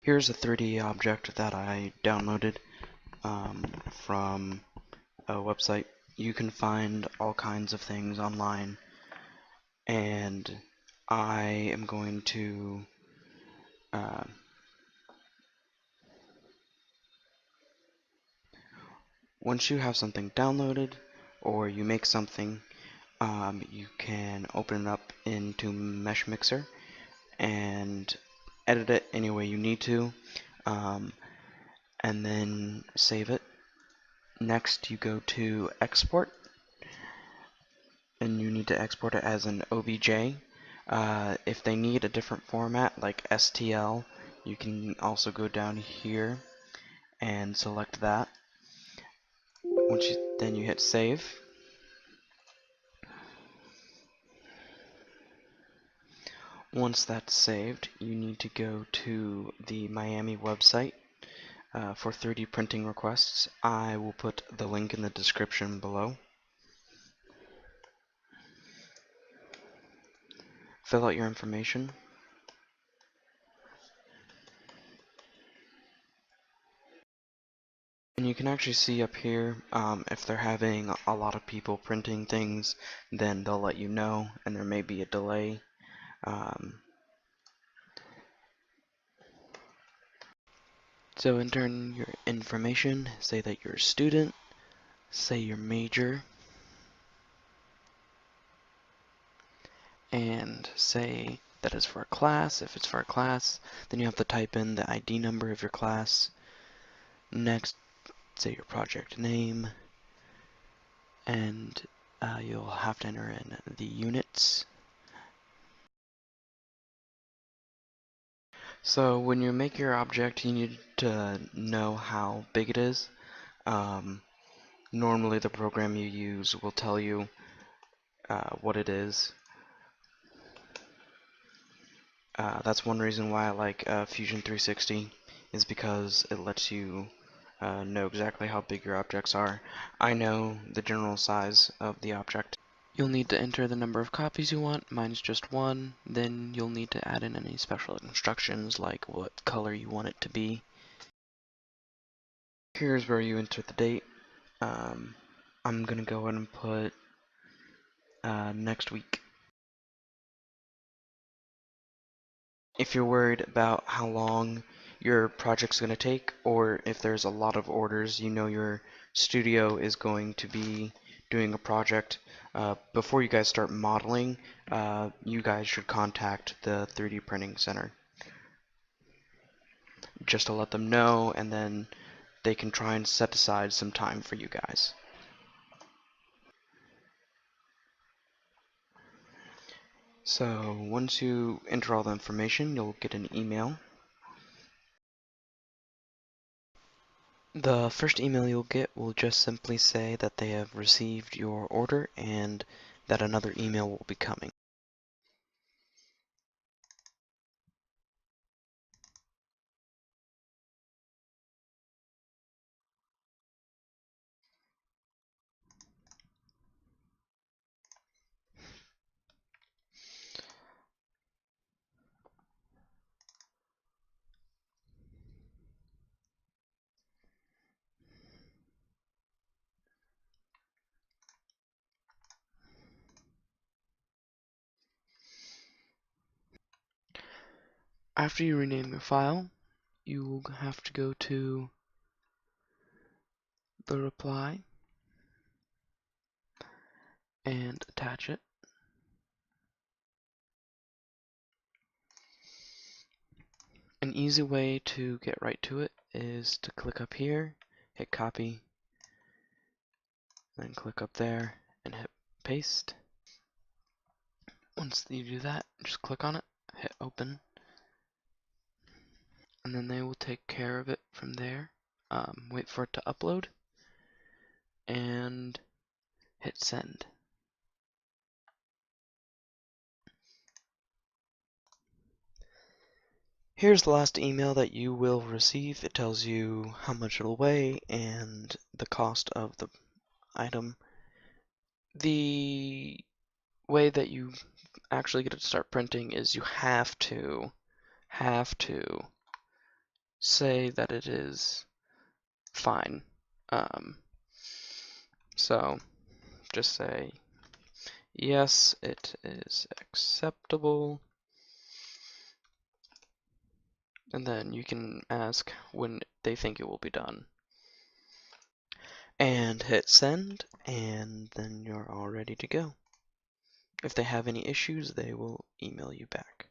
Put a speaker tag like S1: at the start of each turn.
S1: Here's a 3D object that I downloaded from a website. You can find all kinds of things online, and I am going to once you have something downloaded or you make something, you can open it up into Mesh Mixer and edit it any way you need to, and then save it. Next, you go to Export, and you need to export it as an OBJ. If they need a different format like STL, you can also go down here and select that. Then you hit save. Once that's saved, you need to go to the Miami website for 3D printing requests. I will put the link in the description below. Fill out your information. And you can actually see up here, if they're having a lot of people printing things, then they'll let you know, and there may be a delay. So enter in your information, say that you're a student, say your major, and say that it's for a class. If it's for a class, then you have to type in the ID number of your class. Next, say your project name, and you'll have to enter in the units. So when you make your object, you need to know how big it is. Normally the program you use will tell you what it is. That's one reason why I like Fusion 360, is because it lets you know exactly how big your objects are. I know the general size of the object. You'll need to enter the number of copies you want. Mine's just one. Then you'll need to add in any special instructions like what color you want it to be. Here's where you enter the date. I'm gonna go ahead and put next week. If you're worried about how long your project's going to take, or if there's a lot of orders, you know your studio is going to be doing a project, before you guys start modeling, you guys should contact the 3D printing center just to let them know, and then they can try and set aside some time for you guys. So once you enter all the information, you'll get an email. The first email you'll get will just simply say that they have received your order and that another email will be coming. After you rename your file, you will have to go to the reply and attach it. An easy way to get right to it is to click up here, hit copy, then click up there and hit paste. Once you do that, just click on it, hit open, and then they will take care of it from there. Wait for it to upload and hit send. Here's the last email that you will receive. It tells you how much it'll weigh and the cost of the item. The way that you actually get to start printing is you have to
S2: say that it is fine. So just say, yes, it is acceptable. And then you can ask when they think it will be done. And hit send, and then you're all ready to go. If they have any issues, they will email you back.